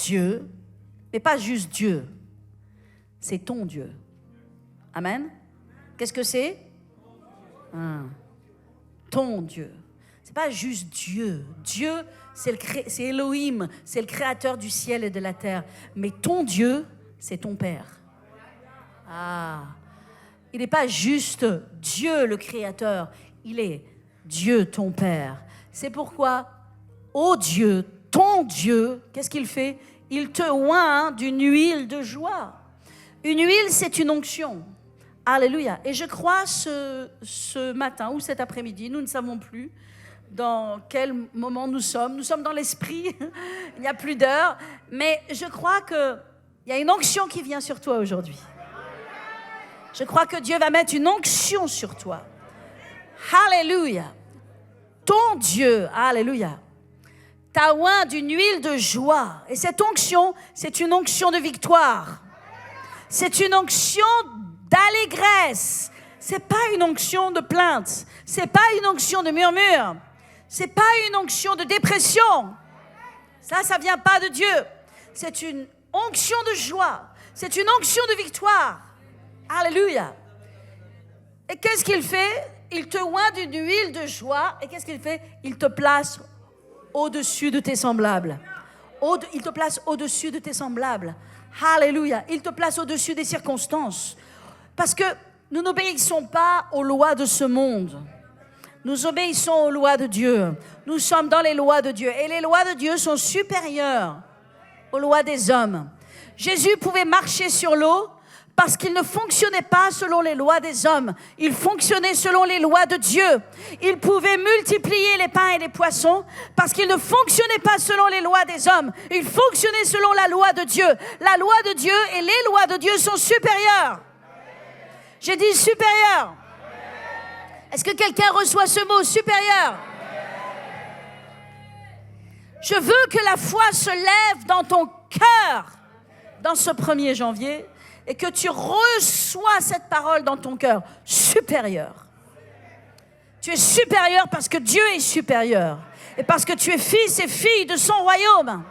Dieu, mais pas juste Dieu. C'est ton Dieu. Amen. Qu'est-ce que c'est? Ton Dieu. C'est pas juste Dieu. Dieu, c'est Elohim, c'est le créateur du ciel et de la terre. Mais ton Dieu, c'est ton Père. Il n'est pas juste Dieu le créateur, il est Dieu ton Père. C'est pourquoi, ô Dieu, ton Dieu, qu'est-ce qu'il fait? Il te oint d'une huile de joie. Une huile, c'est une onction. Alléluia. Et je crois ce matin ou cet après-midi, nous ne savons plus dans quel moment nous sommes. Nous sommes dans l'esprit, il n'y a plus d'heure. Mais je crois qu'il y a une onction qui vient sur toi aujourd'hui. Je crois que Dieu va mettre une onction sur toi. Alléluia. Ton Dieu, alléluia, t'a oint d'une huile de joie. Et cette onction, c'est une onction de victoire. C'est une onction d'allégresse. C'est pas une onction de plainte. C'est pas une onction de murmure. C'est pas une onction de dépression. Ça vient pas de Dieu. C'est une onction de joie. C'est une onction de victoire. Alléluia. Et qu'est-ce qu'il fait? Il te oint d'une huile de joie. Et qu'est-ce qu'il fait? Il te place au-dessus de tes semblables. Il te place au-dessus de tes semblables. Alléluia. Il te place au-dessus des circonstances. Parce que nous n'obéissons pas aux lois de ce monde. Nous obéissons aux lois de Dieu. Nous sommes dans les lois de Dieu. Et les lois de Dieu sont supérieures aux lois des hommes. Jésus pouvait marcher sur l'eau parce qu'il ne fonctionnait pas selon les lois des hommes. Il fonctionnait selon les lois de Dieu. Il pouvait multiplier les pains et les poissons parce qu'il ne fonctionnait pas selon les lois des hommes. Il fonctionnait selon la loi de Dieu. La loi de Dieu et les lois de Dieu sont supérieures. J'ai dit supérieur. Est-ce que quelqu'un reçoit ce mot supérieur? Je veux que la foi se lève dans ton cœur dans ce 1er janvier et que tu reçois cette parole dans ton cœur. Supérieur. Tu es supérieur parce que Dieu est supérieur et parce que tu es fils et fille de son royaume.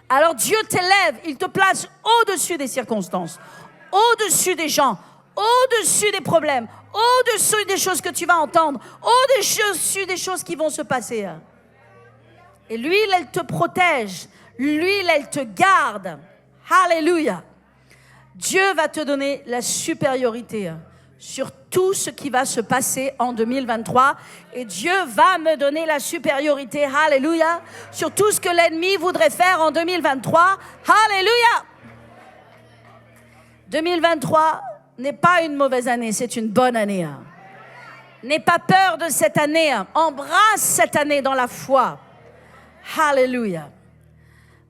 Alors Dieu t'élève, il te place au-dessus des circonstances, au-dessus des gens, au-dessus des problèmes, au-dessus des choses que tu vas entendre, au-dessus des choses qui vont se passer. Et l'huile, elle te protège. L'huile, elle te garde. Alléluia. Dieu va te donner la supériorité sur tout ce qui va se passer en 2023. Et Dieu va me donner la supériorité, alléluia, sur tout ce que l'ennemi voudrait faire en 2023. Alléluia. 2023 n'est pas une mauvaise année, c'est une bonne année. N'aie pas peur de cette année. Embrasse cette année dans la foi. Alléluia.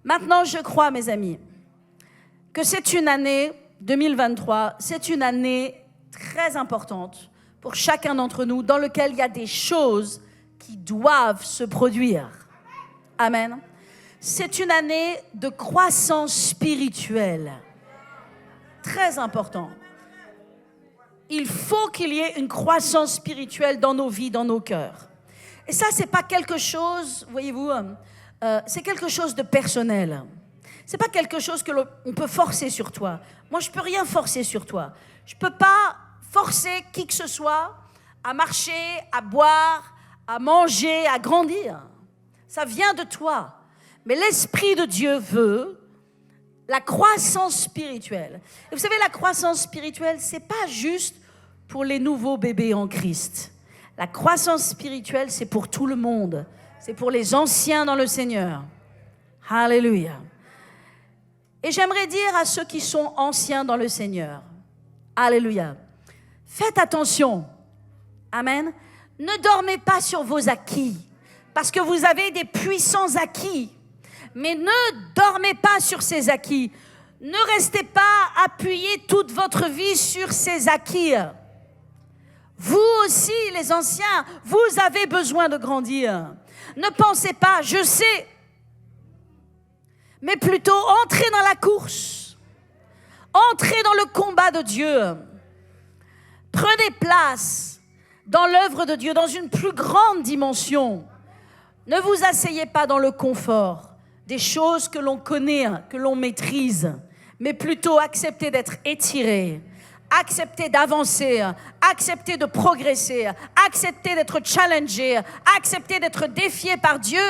Maintenant, je crois, mes amis, que c'est une année 2023, c'est une année très importante pour chacun d'entre nous, dans laquelle il y a des choses qui doivent se produire. Amen. C'est une année de croissance spirituelle. Très important. Il faut qu'il y ait une croissance spirituelle dans nos vies, dans nos cœurs. Et ça, c'est pas quelque chose, voyez-vous, c'est quelque chose de personnel. C'est pas quelque chose que l'on peut forcer sur toi. Moi, je peux rien forcer sur toi. Je peux pas forcer qui que ce soit à marcher, à boire, à manger, à grandir. Ça vient de toi. Mais l'Esprit de Dieu veut la croissance spirituelle. Et vous savez, la croissance spirituelle, c'est pas juste pour les nouveaux bébés en Christ. La croissance spirituelle, c'est pour tout le monde. C'est pour les anciens dans le Seigneur. Alléluia. Et j'aimerais dire à ceux qui sont anciens dans le Seigneur, alléluia, faites attention. Amen. Ne dormez pas sur vos acquis, parce que vous avez des puissants acquis. Mais ne dormez pas sur ces acquis. Ne restez pas appuyés toute votre vie sur ces acquis. Vous aussi, les anciens, vous avez besoin de grandir. Ne pensez pas, je sais, mais plutôt entrez dans la course. Entrez dans le combat de Dieu. Prenez place dans l'œuvre de Dieu, dans une plus grande dimension. Ne vous asseyez pas dans le confort. des choses que l'on connaît, que l'on maîtrise, mais plutôt accepter d'être étiré, accepter d'avancer, accepter de progresser, accepter d'être challengé, accepter d'être défié par Dieu.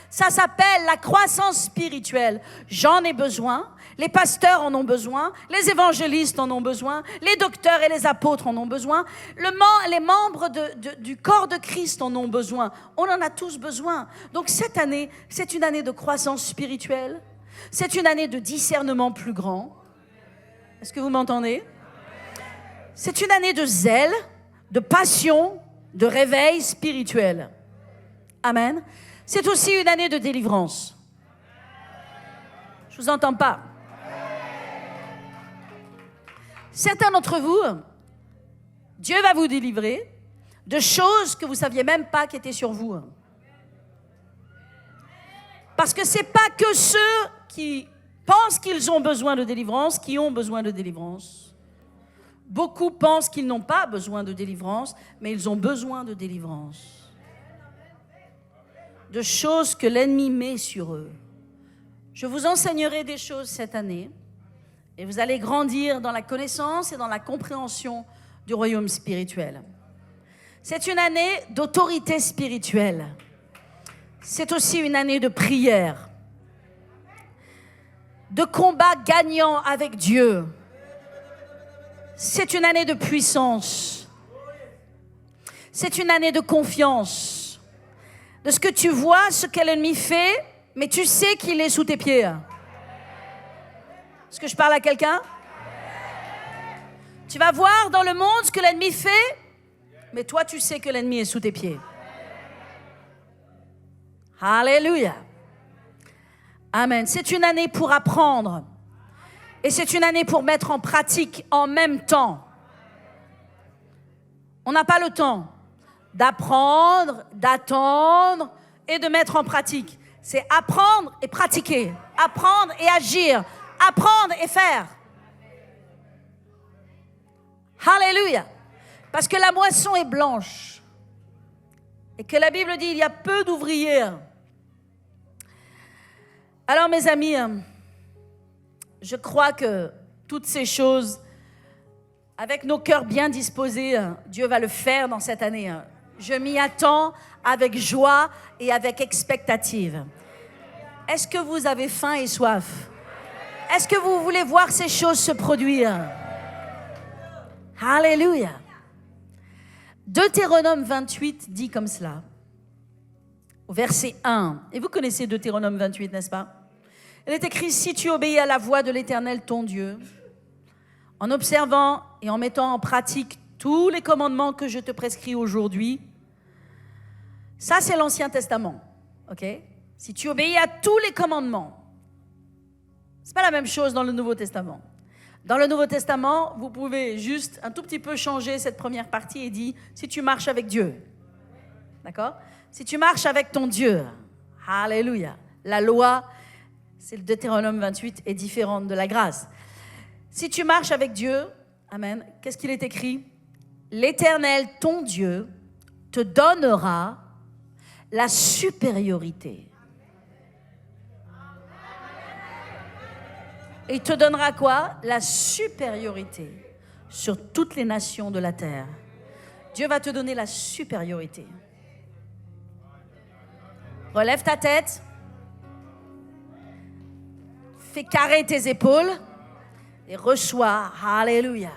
Ça s'appelle la croissance spirituelle. J'en ai besoin, les pasteurs en ont besoin, les évangélistes en ont besoin, les docteurs et les apôtres en ont besoin, les membres du corps de Christ en ont besoin. On en a tous besoin. Donc cette année, c'est une année de croissance spirituelle. C'est une année de discernement plus grand. Est-ce que vous m'entendez? C'est une année de zèle, de passion, de réveil spirituel. Amen. C'est aussi une année de délivrance. Je ne vous entends pas. Certains d'entre vous, Dieu va vous délivrer de choses que vous ne saviez même pas qui étaient sur vous. Parce que ce n'est pas que ceux qui pensent qu'ils ont besoin de délivrance qui ont besoin de délivrance. Beaucoup pensent qu'ils n'ont pas besoin de délivrance, mais ils ont besoin de délivrance. De choses que l'ennemi met sur eux. Je vous enseignerai des choses cette année et vous allez grandir dans la connaissance et dans la compréhension du royaume spirituel. C'est une année d'autorité spirituelle. C'est aussi une année de prière, de combat gagnant avec Dieu. C'est une année de puissance. C'est une année de confiance. De ce que tu vois, ce que l'ennemi fait, mais tu sais qu'il est sous tes pieds. Est-ce que je parle à quelqu'un? Tu vas voir dans le monde ce que l'ennemi fait, mais toi tu sais que l'ennemi est sous tes pieds. Alléluia. Amen. C'est une année pour apprendre. Et c'est une année pour mettre en pratique en même temps. On n'a pas le temps d'apprendre, d'attendre et de mettre en pratique. C'est apprendre et pratiquer, apprendre et agir, apprendre et faire. Alléluia. Parce que la moisson est blanche et que la Bible dit il y a peu d'ouvriers. Alors mes amis, je crois que toutes ces choses, avec nos cœurs bien disposés, Dieu va le faire dans cette année. Je m'y attends avec joie et avec expectative. Est-ce que vous avez faim et soif? Est-ce que vous voulez voir ces choses se produire? Alléluia. Deutéronome 28 dit comme cela, au verset 1. Et vous connaissez Deutéronome 28, n'est-ce pas? Il est écrit, si tu obéis à la voix de l'Éternel ton Dieu, en observant et en mettant en pratique tous les commandements que je te prescris aujourd'hui. Ça, c'est l'Ancien Testament, ok? Si tu obéis à tous les commandements, c'est pas la même chose dans le Nouveau Testament. Dans le Nouveau Testament, vous pouvez juste un tout petit peu changer cette première partie et dire, si tu marches avec Dieu, d'accord? Si tu marches avec ton Dieu, alléluia, la loi, c'est le Deutéronome 28, est différente de la grâce. Si tu marches avec Dieu, amen, qu'est-ce qu'il est écrit? L'Éternel, ton Dieu, te donnera la supériorité. Et il te donnera quoi? La supériorité sur toutes les nations de la terre. Dieu va te donner la supériorité. Relève ta tête. Fais carrer tes épaules et reçois. Alléluia.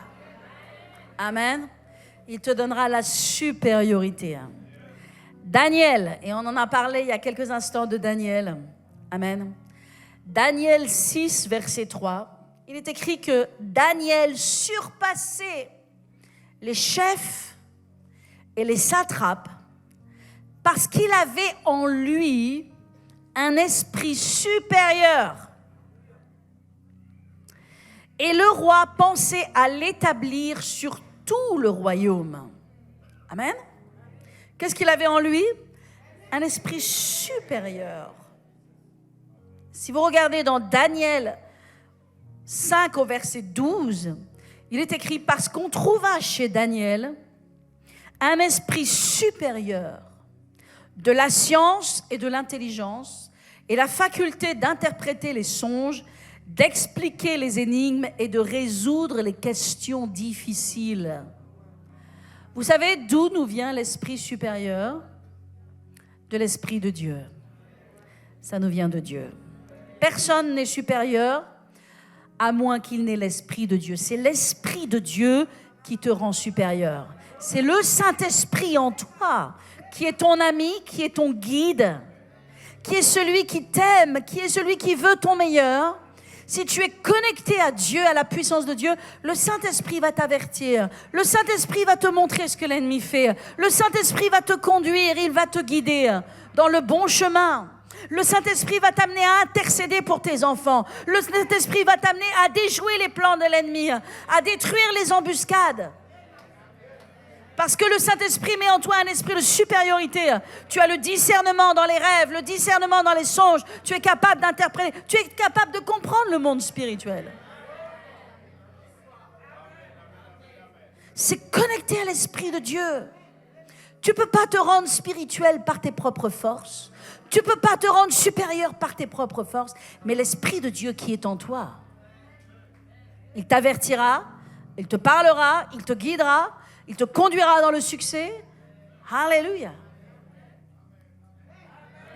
Amen. Il te donnera la supériorité. Daniel, et on en a parlé il y a quelques instants de Daniel. Amen. Daniel 6, verset 3, il est écrit que Daniel surpassait les chefs et les satrapes parce qu'il avait en lui un esprit supérieur. Et le roi pensait à l'établir sur tout le royaume. Amen. Qu'est-ce qu'il avait en lui? Un esprit supérieur. Si vous regardez dans Daniel 5 au verset 12, il est écrit « Parce qu'on trouva chez Daniel un esprit supérieur de la science et de l'intelligence et la faculté d'interpréter les songes, d'expliquer les énigmes et de résoudre les questions difficiles. Vous savez d'où nous vient l'esprit supérieur? De l'esprit de Dieu. Ça nous vient de Dieu. Personne n'est supérieur à moins qu'il n'ait l'esprit de Dieu. C'est l'esprit de Dieu qui te rend supérieur. C'est le Saint-Esprit en toi qui est ton ami, qui est ton guide, qui est celui qui t'aime, qui est celui qui veut ton meilleur. Si tu es connecté à Dieu, à la puissance de Dieu, le Saint-Esprit va t'avertir. Le Saint-Esprit va te montrer ce que l'ennemi fait. Le Saint-Esprit va te conduire, il va te guider dans le bon chemin. Le Saint-Esprit va t'amener à intercéder pour tes enfants. Le Saint-Esprit va t'amener à déjouer les plans de l'ennemi, à détruire les embuscades. Parce que le Saint-Esprit met en toi un esprit de supériorité. Tu as le discernement dans les rêves, le discernement dans les songes. Tu es capable d'interpréter, tu es capable de comprendre le monde spirituel. C'est connecté à l'esprit de Dieu. Tu ne peux pas te rendre spirituel par tes propres forces. Tu ne peux pas te rendre supérieur par tes propres forces. Mais l'esprit de Dieu qui est en toi, il t'avertira, il te parlera, il te guidera. Il te conduira dans le succès. Alléluia.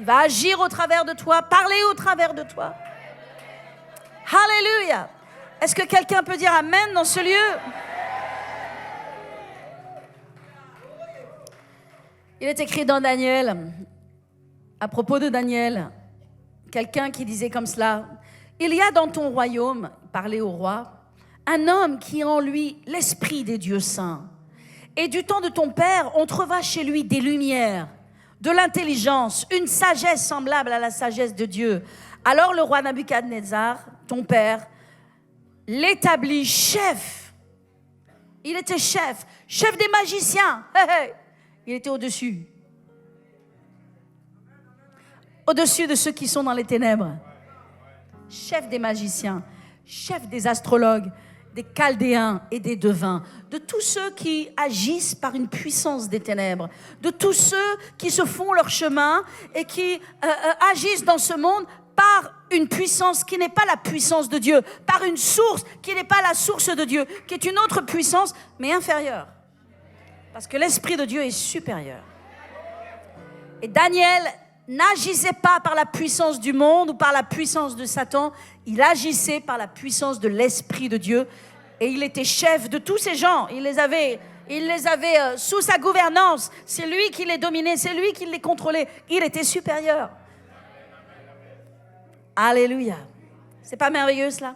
Il va agir au travers de toi, parler au travers de toi. Alléluia. Est-ce que quelqu'un peut dire Amen dans ce lieu? Il est écrit dans Daniel, à propos de Daniel, quelqu'un qui disait comme cela: il y a dans ton royaume, parler au roi, un homme qui a en lui l'esprit des dieux saints. Et du temps de ton père, on trouva chez lui des lumières, de l'intelligence, une sagesse semblable à la sagesse de Dieu. Alors le roi Nabuchodonosor, ton père, l'établit chef. Il était chef des magiciens. Il était au-dessus. Au-dessus de ceux qui sont dans les ténèbres. Chef des magiciens, chef des astrologues, des chaldéens et des devins, de tous ceux qui agissent par une puissance des ténèbres, de tous ceux qui se font leur chemin et qui agissent dans ce monde par une puissance qui n'est pas la puissance de Dieu, par une source qui n'est pas la source de Dieu, qui est une autre puissance, mais inférieure. Parce que l'Esprit de Dieu est supérieur. Et Daniel n'agissait pas par la puissance du monde ou par la puissance de Satan, il agissait par la puissance de l'Esprit de Dieu. Et il était chef de tous ces gens. Il les avait sous sa gouvernance. C'est lui qui les dominait, c'est lui qui les contrôlait. Il était supérieur. Alléluia. C'est pas merveilleux cela?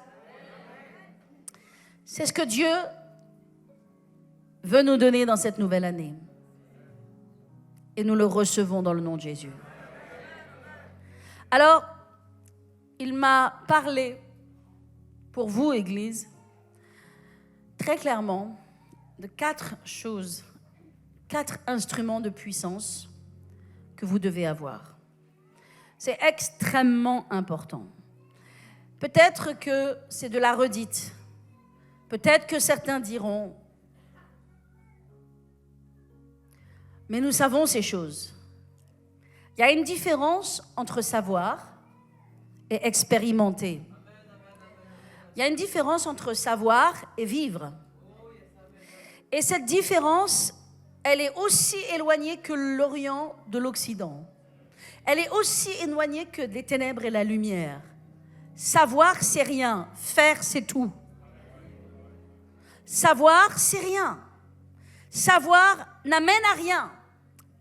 C'est ce que Dieu veut nous donner dans cette nouvelle année. Et nous le recevons dans le nom de Jésus. Alors, il m'a parlé, pour vous, Église, très clairement, de 4 choses, 4 instruments de puissance que vous devez avoir. C'est extrêmement important. Peut-être que c'est de la redite. Peut-être que certains diront, mais nous savons ces choses. Il y a une différence entre savoir et expérimenter. Il y a une différence entre savoir et vivre. Et cette différence, elle est aussi éloignée que l'Orient de l'Occident. Elle est aussi éloignée que les ténèbres et la lumière. Savoir, c'est rien. Faire, c'est tout. Savoir, c'est rien. Savoir n'amène à rien.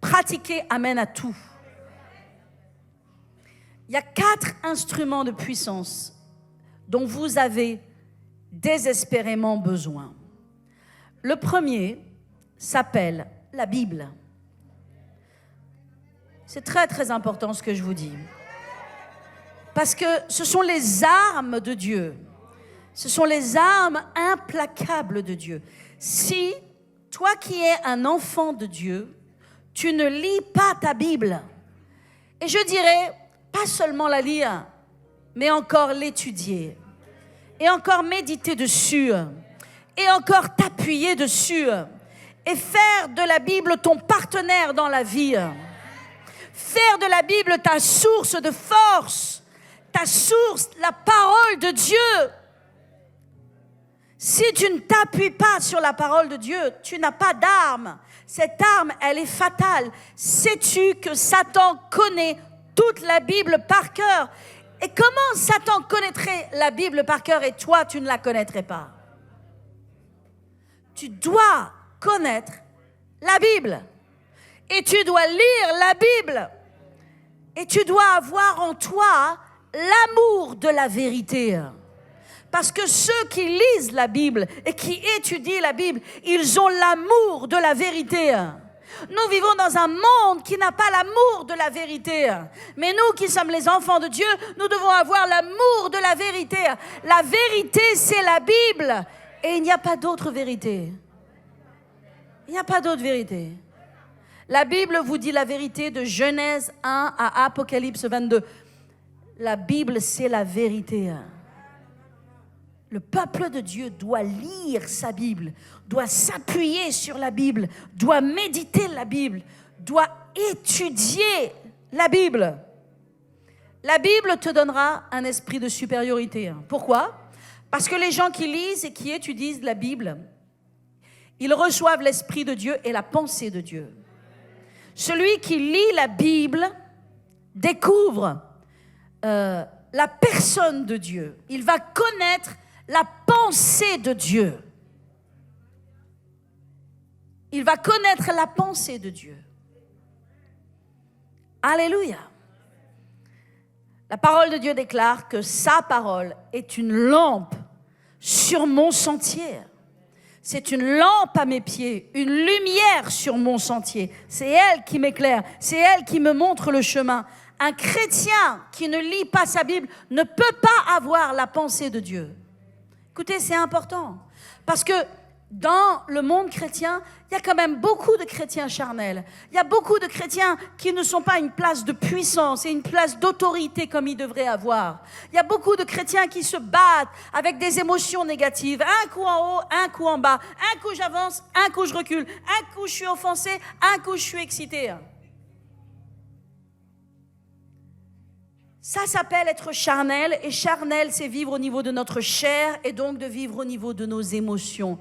Pratiquer amène à tout. Il y a 4 instruments de puissance dont vous avez désespérément besoin. Le premier s'appelle la Bible. C'est très très important ce que je vous dis. Parce que ce sont les armes de Dieu. Ce sont les armes implacables de Dieu. Si toi qui es un enfant de Dieu, tu ne lis pas ta Bible, et je dirais, pas seulement la lire, mais encore l'étudier, et encore méditer dessus, et encore t'appuyer dessus, et faire de la Bible ton partenaire dans la vie. Faire de la Bible ta source de force, ta source, la parole de Dieu. Si tu ne t'appuies pas sur la parole de Dieu, tu n'as pas d'arme. Cette arme, elle est fatale. Sais-tu que Satan connaît toute la Bible par cœur? Et comment Satan connaîtrait la Bible par cœur et toi, tu ne la connaîtrais pas? Tu dois connaître la Bible. Et tu dois lire la Bible. Et tu dois avoir en toi l'amour de la vérité. Parce que ceux qui lisent la Bible et qui étudient la Bible, ils ont l'amour de la vérité. Nous vivons dans un monde qui n'a pas l'amour de la vérité. Mais nous qui sommes les enfants de Dieu, nous devons avoir l'amour de la vérité. La vérité, c'est la Bible. Et il n'y a pas d'autre vérité. Il n'y a pas d'autre vérité. La Bible vous dit la vérité de Genèse 1 à Apocalypse 22. La Bible, c'est la vérité. Le peuple de Dieu doit lire sa Bible, doit s'appuyer sur la Bible, doit méditer la Bible, doit étudier la Bible. La Bible te donnera un esprit de supériorité. Pourquoi? Parce que les gens qui lisent et qui étudient la Bible, ils reçoivent l'Esprit de Dieu et la pensée de Dieu. Celui qui lit la Bible découvre la personne de Dieu. Il va connaître la pensée de Dieu. Il va connaître la pensée de Dieu. Alléluia. La parole de Dieu déclare que sa parole est une lampe sur mon sentier. C'est une lampe à mes pieds, une lumière sur mon sentier. C'est elle qui m'éclaire, c'est elle qui me montre le chemin. Un chrétien qui ne lit pas sa Bible ne peut pas avoir la pensée de Dieu. Écoutez, c'est important. Parce que dans le monde chrétien, il y a quand même beaucoup de chrétiens charnels. Il y a beaucoup de chrétiens qui ne sont pas une place de puissance et une place d'autorité comme ils devraient avoir. Il y a beaucoup de chrétiens qui se battent avec des émotions négatives. Un coup en haut, un coup en bas. Un coup j'avance, un coup je recule. Un coup je suis offensé, un coup je suis excité. Ça s'appelle être charnel, et charnel, c'est vivre au niveau de notre chair et donc de vivre au niveau de nos émotions.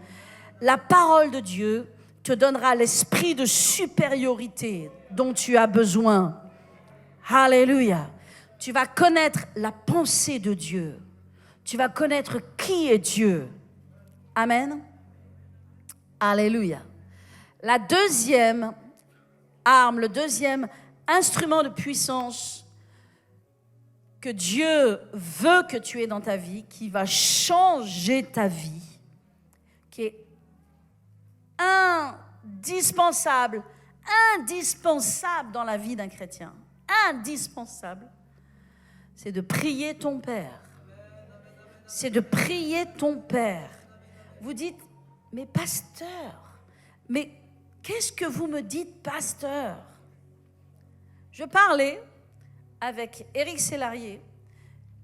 La parole de Dieu te donnera l'esprit de supériorité dont tu as besoin. Alléluia. Tu vas connaître la pensée de Dieu. Tu vas connaître qui est Dieu. Amen. Alléluia. La deuxième arme, le deuxième instrument de puissance que Dieu veut que tu aies dans ta vie, qui va changer ta vie, qui est indispensable dans la vie d'un chrétien, indispensable, c'est de prier ton Père. C'est de prier ton Père. Vous dites, mais pasteur, mais qu'est-ce que vous me dites, pasteur? Je parlais avec Éric Sellarié,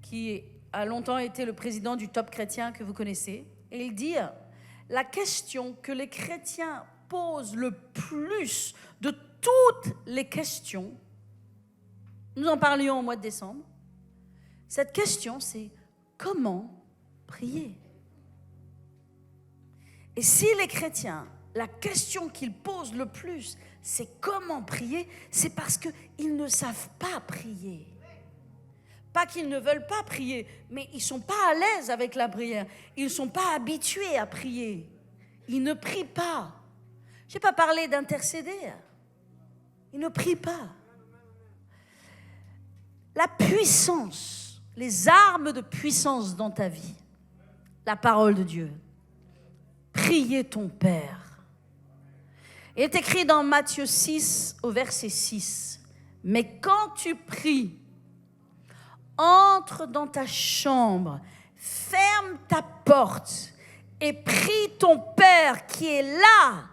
qui a longtemps été le président du Top Chrétien que vous connaissez, et il dit, la question que les chrétiens posent le plus de toutes les questions, nous en parlions au mois de décembre, cette question c'est comment prier? Et si les chrétiens, la question qu'ils posent le plus, c'est comment prier, c'est parce qu'ils ne savent pas prier. Pas qu'ils ne veulent pas prier, mais ils ne sont pas à l'aise avec la prière. Ils ne sont pas habitués à prier. Ils ne prient pas. Je n'ai pas parlé d'intercéder. Ils ne prient pas. La puissance, les armes de puissance dans ta vie, la parole de Dieu. Priez ton Père. Il est écrit dans Matthieu 6 au verset 6. Mais quand tu pries, entre dans ta chambre, ferme ta porte et prie ton Père qui est là,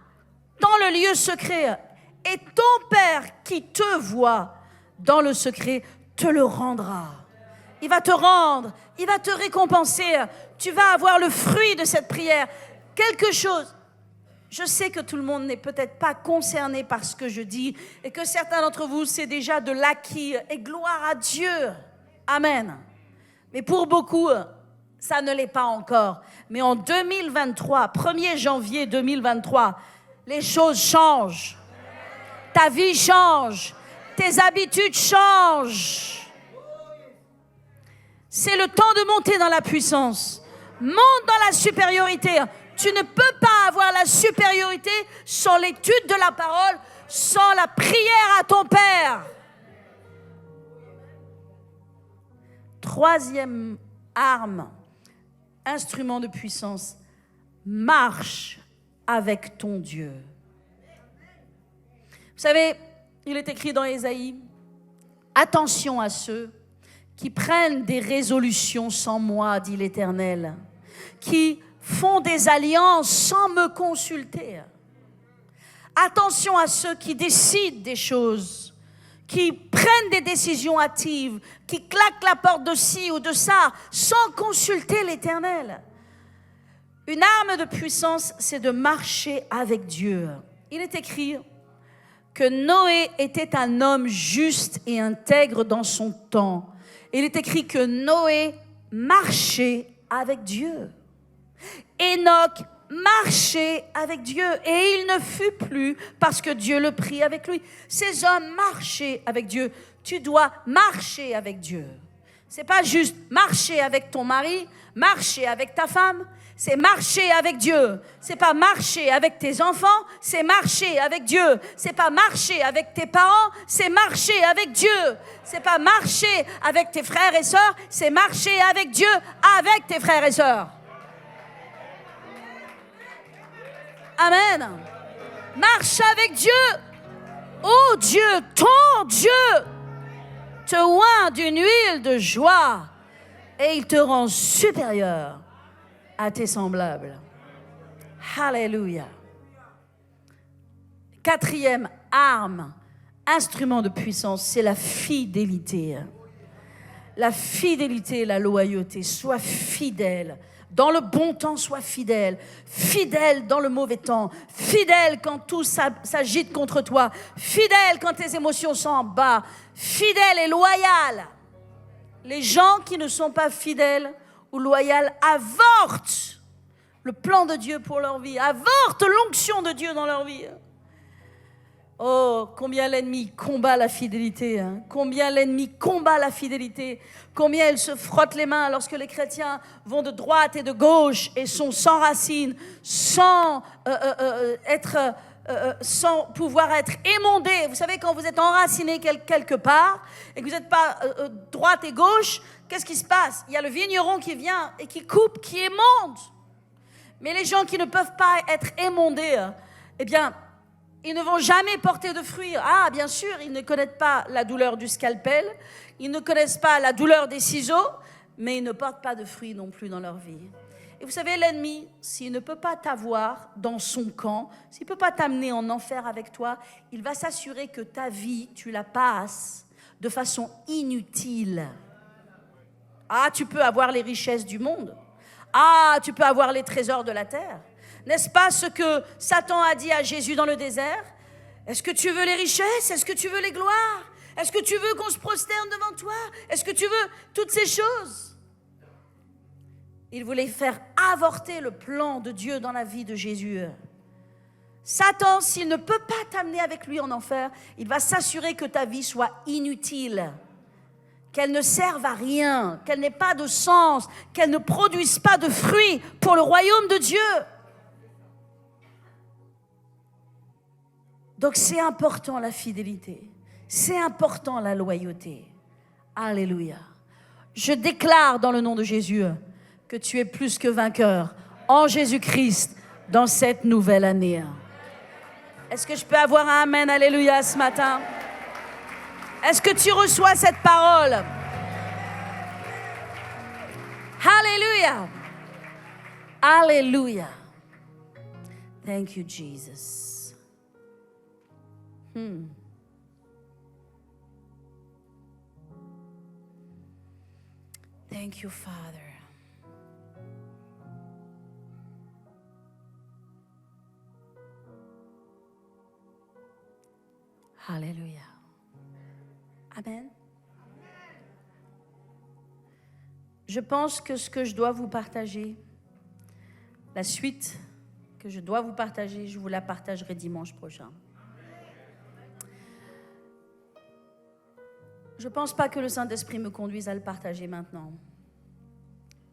dans le lieu secret. Et ton Père qui te voit dans le secret te le rendra. Il va te rendre, il va te récompenser. Tu vas avoir le fruit de cette prière. Quelque chose. Je sais que tout le monde n'est peut-être pas concerné par ce que je dis et que certains d'entre vous, c'est déjà de l'acquis. Et gloire à Dieu. Amen. Mais pour beaucoup, ça ne l'est pas encore. Mais en 2023, 1er janvier 2023, les choses changent. Ta vie change. Tes habitudes changent. C'est le temps de monter dans la puissance. Monte dans la supériorité. Tu ne peux pas avoir la supériorité sans l'étude de la parole, sans la prière à ton Père. Troisième arme, instrument de puissance, marche avec ton Dieu. Vous savez, il est écrit dans Ésaïe, attention à ceux qui prennent des résolutions sans moi, dit l'Éternel, qui font des alliances sans me consulter. Attention à ceux qui décident des choses, qui prennent des décisions hâtives, qui claquent la porte de ci ou de ça, sans consulter l'Éternel. Une arme de puissance, c'est de marcher avec Dieu. Il est écrit que Noé était un homme juste et intègre dans son temps. Il est écrit que Noé marchait avec Dieu. Enoch marchait avec Dieu et il ne fut plus parce que Dieu le prit avec lui. Ces hommes marchaient avec Dieu. Tu dois marcher avec Dieu. C'est pas juste marcher avec ton mari, marcher avec ta femme. C'est marcher avec Dieu. C'est pas marcher avec tes enfants, c'est marcher avec Dieu. C'est pas marcher avec tes parents, c'est marcher avec Dieu. C'est pas marcher avec tes frères et sœurs, c'est marcher avec Dieu, avec tes frères et sœurs. Amen. Marche avec Dieu. Oh Dieu, ton Dieu te oint d'une huile de joie et il te rend supérieur à tes semblables. Alléluia. Quatrième arme, instrument de puissance, c'est la fidélité. La fidélité et la loyauté. Sois fidèle. Dans le bon temps, sois fidèle. Fidèle dans le mauvais temps. Fidèle quand tout s'agite contre toi. Fidèle quand tes émotions sont en bas. Fidèle et loyal. Les gens qui ne sont pas fidèles ou loyaux avortent le plan de Dieu pour leur vie. Avortent l'onction de Dieu dans leur vie. Oh, combien l'ennemi combat la fidélité. Hein. Combien l'ennemi combat la fidélité. Combien il se frotte les mains lorsque les chrétiens vont de droite et de gauche et sont sans racines, sans pouvoir être émondés. Vous savez, quand vous êtes enraciné quelque part et que vous n'êtes pas droite et gauche, qu'est-ce qui se passe? Il y a le vigneron qui vient et qui coupe, qui émonde. Mais les gens qui ne peuvent pas être émondés, eh bien, ils ne vont jamais porter de fruits. Ah, bien sûr, ils ne connaissent pas la douleur du scalpel, ils ne connaissent pas la douleur des ciseaux, mais ils ne portent pas de fruits non plus dans leur vie. Et vous savez, l'ennemi, s'il ne peut pas t'avoir dans son camp, s'il ne peut pas t'amener en enfer avec toi, il va s'assurer que ta vie, tu la passes de façon inutile. Ah, tu peux avoir les richesses du monde. Ah, tu peux avoir les trésors de la terre. N'est-ce pas ce que Satan a dit à Jésus dans le désert? Est-ce que tu veux les richesses? Est-ce que tu veux les gloires? Est-ce que tu veux qu'on se prosterne devant toi? Est-ce que tu veux toutes ces choses? Il voulait faire avorter le plan de Dieu dans la vie de Jésus. Satan, s'il ne peut pas t'amener avec lui en enfer, il va s'assurer que ta vie soit inutile, qu'elle ne serve à rien, qu'elle n'ait pas de sens, qu'elle ne produise pas de fruits pour le royaume de Dieu. Donc c'est important la fidélité, c'est important la loyauté. Alléluia. Je déclare dans le nom de Jésus que tu es plus que vainqueur en Jésus-Christ dans cette nouvelle année. Est-ce que je peux avoir un amen, alléluia, ce matin? Est-ce que tu reçois cette parole? Alléluia. Alléluia. Thank you, Jesus. Thank you, Father. Alléluia. Amen. Je pense que ce que je dois vous partager, la suite que je dois vous partager, je vous la partagerai dimanche prochain. Je ne pense pas que le Saint-Esprit me conduise à le partager maintenant.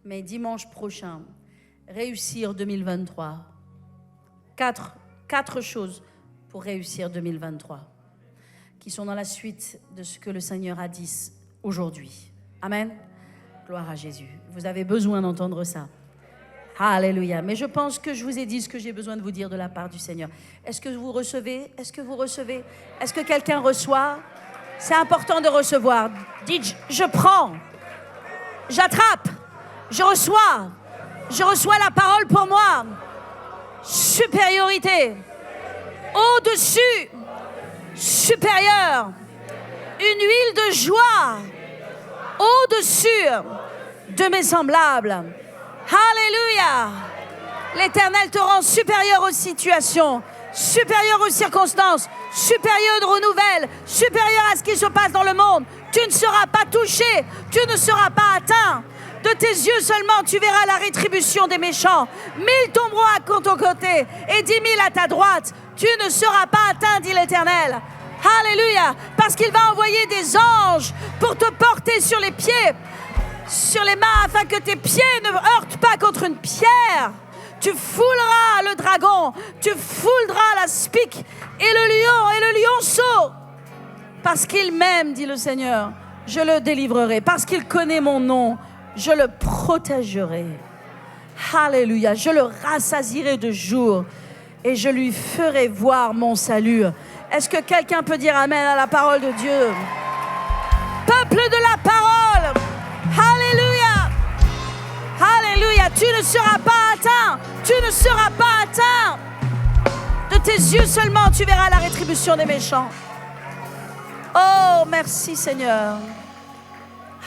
Mais dimanche prochain, réussir 2023. Quatre choses pour réussir 2023, qui sont dans la suite de ce que le Seigneur a dit aujourd'hui. Amen. Gloire à Jésus. Vous avez besoin d'entendre ça. Alléluia. Mais je pense que je vous ai dit ce que j'ai besoin de vous dire de la part du Seigneur. Est-ce que vous recevez? Est-ce que vous recevez? Est-ce que quelqu'un reçoit? C'est important de recevoir. Dites, je prends, j'attrape, je reçois la parole pour moi. Supériorité, au-dessus, supérieur, une huile de joie, au-dessus de mes semblables. Alléluia. L'Éternel te rend supérieur aux situations, supérieur aux circonstances, supérieur aux nouvelles, supérieur à ce qui se passe dans le monde. Tu ne seras pas touché, tu ne seras pas atteint. De tes yeux seulement, tu verras la rétribution des méchants. 1000 tomberont à ton côté et 10 000 à ta droite. Tu ne seras pas atteint, dit l'Éternel. Alléluia. Parce qu'il va envoyer des anges pour te porter sur les pieds, sur les mains, afin que tes pieds ne heurtent pas contre une pierre. Tu fouleras le dragon, tu fouleras la spique et le lionceau. Parce qu'il m'aime, dit le Seigneur, je le délivrerai. Parce qu'il connaît mon nom, je le protégerai. Alléluia. Je le rassasierai de jour et je lui ferai voir mon salut. Est-ce que quelqu'un peut dire amen à la parole de Dieu? Peuple de la parole, alléluia. Alléluia. Tu ne seras pas atteint. Tu ne seras pas atteint. De tes yeux seulement, tu verras la rétribution des méchants. Oh, merci Seigneur.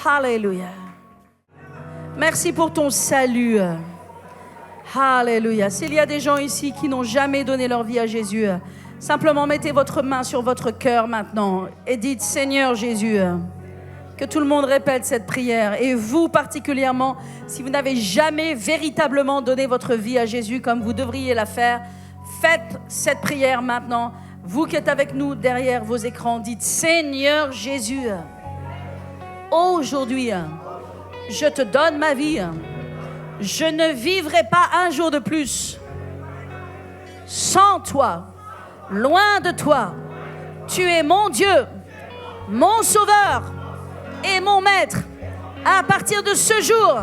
Alléluia. Merci pour ton salut. Alléluia. S'il y a des gens ici qui n'ont jamais donné leur vie à Jésus, simplement mettez votre main sur votre cœur maintenant et dites, Seigneur Jésus, que tout le monde répète cette prière. Et vous particulièrement, si vous n'avez jamais véritablement donné votre vie à Jésus comme vous devriez la faire, faites cette prière maintenant. Vous qui êtes avec nous derrière vos écrans, dites, Seigneur Jésus, aujourd'hui, je te donne ma vie. Je ne vivrai pas un jour de plus sans toi, loin de toi. Tu es mon Dieu, mon Sauveur et mon Maître. À partir de ce jour,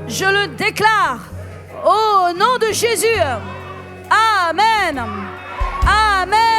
je le déclare au nom de Jésus. Amen. Amen.